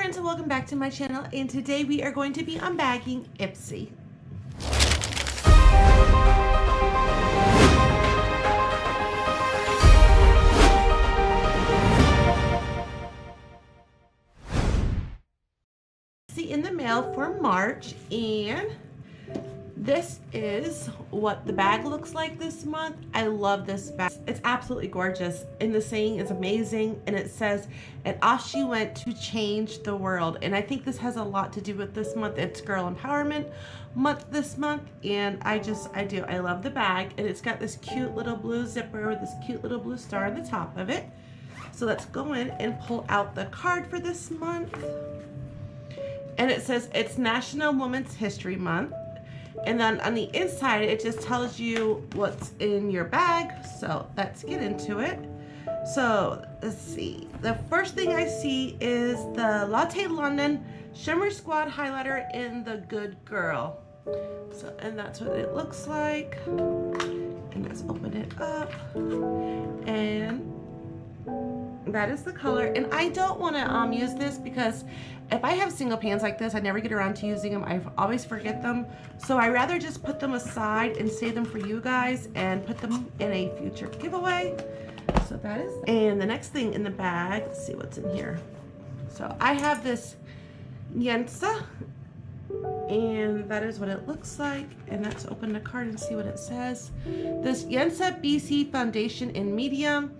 friends, and welcome back to my channel, and today we are going to be unbagging Ipsy. In the mail for March, and this is what the bag looks like this month. I love this bag. It's absolutely gorgeous, and the saying is amazing, and it says, and off she went to change the world. And I think this has a lot to do with this month. It's Girl Empowerment Month this month, and I love the bag, and it's got this cute little blue zipper with this cute little blue star on the top of it. So let's go in and pull out the card for this month. And it says it's National Women's History Month. And then on the inside, it just tells you what's in your bag. So let's get into it. So let's see. The first thing I see is the Latte London Shimmer Squad Highlighter in the Good Girl. So, and that's what it looks like. And let's open it up. And that is the color. And I don't want to use this because if I have single pans like this, I never get around to using them. I always forget them. So I rather just put them aside and save them for you guys and put them in a future giveaway. So that is, and the next thing in the bag, let's see what's in here. So I have this Yensa, and that is what it looks like. And let's open the card and see what it says. This Yensa BC Foundation in medium.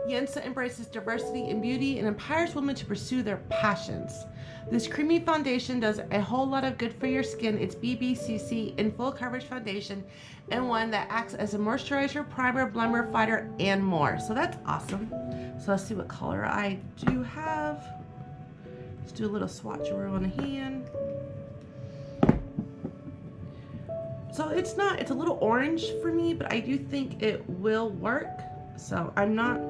Yensa embraces diversity and beauty and empowers women to pursue their passions. This creamy foundation does a whole lot of good for your skin. It's BBCC in full coverage foundation, and one that acts as a moisturizer, primer, blemish fighter, and more. So that's awesome. So let's see what color I do have. Let's do a little swatcheroo on the hand. So it's a little orange for me, but I do think it will work. So I'm not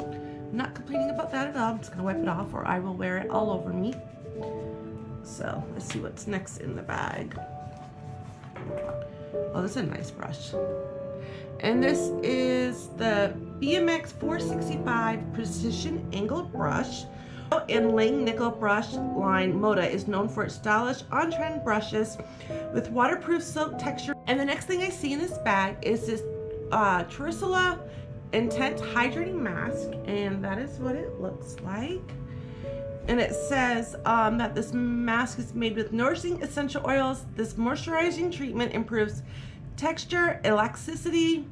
complaining about that at all. I'm just gonna wipe it off, or I will wear it all over me. So let's see what's next in the bag. Oh, this is a nice brush. And this is the BMX 465 Precision Angled Brush. And Lang Nickel brush line Moda is known for its stylish on-trend brushes with waterproof silk texture. And the next thing I see in this bag is this Trisula Intense Hydrating Mask, and that is what it looks like. And it says that this mask is made with nourishing essential oils. This moisturizing treatment improves texture, elasticity,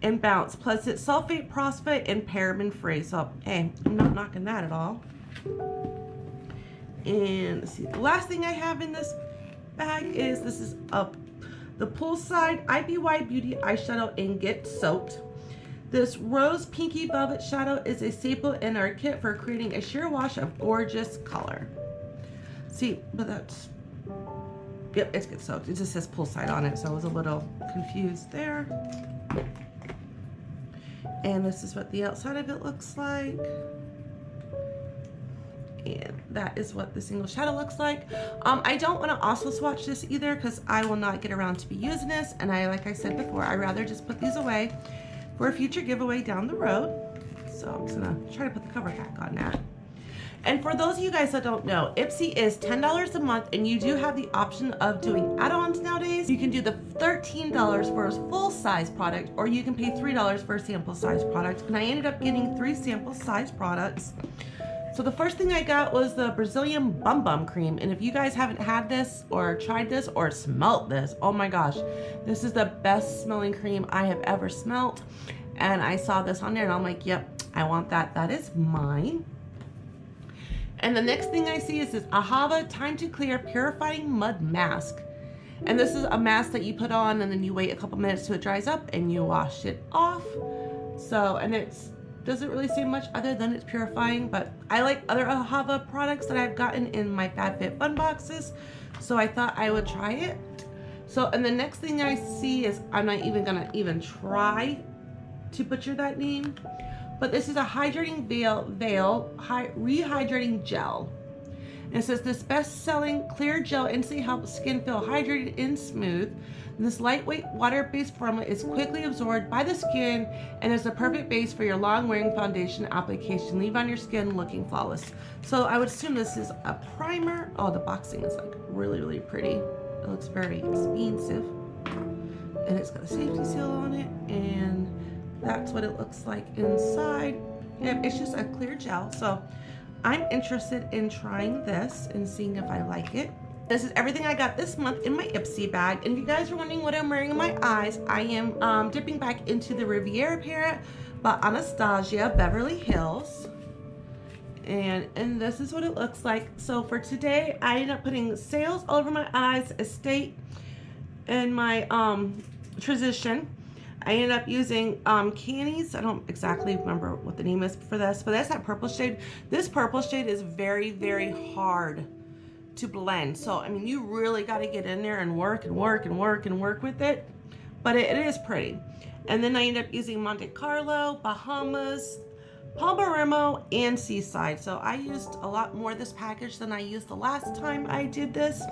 and bounce. Plus it's sulfate, phosphate, and paraben free. So hey, I'm not knocking that at all. And let's see, the last thing I have in this bag is the Poolside IBY Beauty Eyeshadow in Get Soaked. This rose pinky velvet shadow is a staple in our kit for creating a sheer wash of gorgeous color. See, but that's, yep, it's Get Soaked. It just says Poolside on it, so I was a little confused there. And this is what the outside of it looks like. And that is what the single shadow looks like. I don't want to also swatch this either because I will not get around to be using this. And like I said before, I'd rather just put these away for a future giveaway down the road. So I'm just gonna try to put the cover back on that. And for those of you guys that don't know, Ipsy is $10 a month, and you do have the option of doing add-ons nowadays. You can do the $13 for a full-size product, or you can pay $3 for a sample-size product. And I ended up getting 3 sample-size products. So the first thing I got was the Brazilian Bum Bum Cream. And if you guys haven't had this or tried this or smelt this, oh my gosh, this is the best smelling cream I have ever smelt. And I saw this on there and I'm like, yep, I want that. That is mine. And the next thing I see is this Ahava Time to Clear Purifying Mud Mask. And this is a mask that you put on and then you wait a couple minutes till it dries up and you wash it off. So, and it's doesn't really say much other than it's purifying, but I like other Ahava products that I've gotten in my Fab Fit Fun boxes, so I thought I would try it. So, and the next thing I see is, I'm not even gonna try to butcher that name, but this is a hydrating rehydrating gel. And it says this best-selling clear gel instantly helps skin feel hydrated and smooth. And this lightweight water-based formula is quickly absorbed by the skin and is the perfect base for your long-wearing foundation application. Leave on your skin looking flawless. So I would assume this is a primer. Oh, the boxing is like really, really pretty. It looks very expensive. And it's got a safety seal on it, and that's what it looks like inside. And it's just a clear gel. So I'm interested in trying this and seeing if I like it. This is everything I got this month in my Ipsy bag. And if you guys are wondering what I'm wearing in my eyes, I am dipping back into the Riviera palette by Anastasia Beverly Hills. And this is what it looks like. So for today, I ended up putting Sails all over my eyes, Estate, and my Transition. I ended up using Cannies. I don't exactly remember what the name is for this, but that's that purple shade. This purple shade is very, very hard to blend. So, I mean, you really got to get in there and work and work and work and work with it, but it is pretty. And then I ended up using Monte Carlo, Bahamas, Palmeremo, and Seaside. So I used a lot more of this package than I used the last time I did this.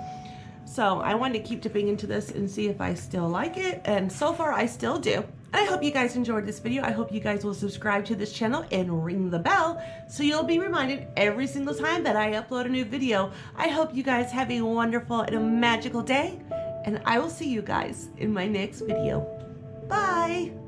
So I wanted to keep dipping into this and see if I still like it. And so far I still do. And I hope you guys enjoyed this video. I hope you guys will subscribe to this channel and ring the bell so you'll be reminded every single time that I upload a new video. I hope you guys have a wonderful and a magical day. And I will see you guys in my next video. Bye.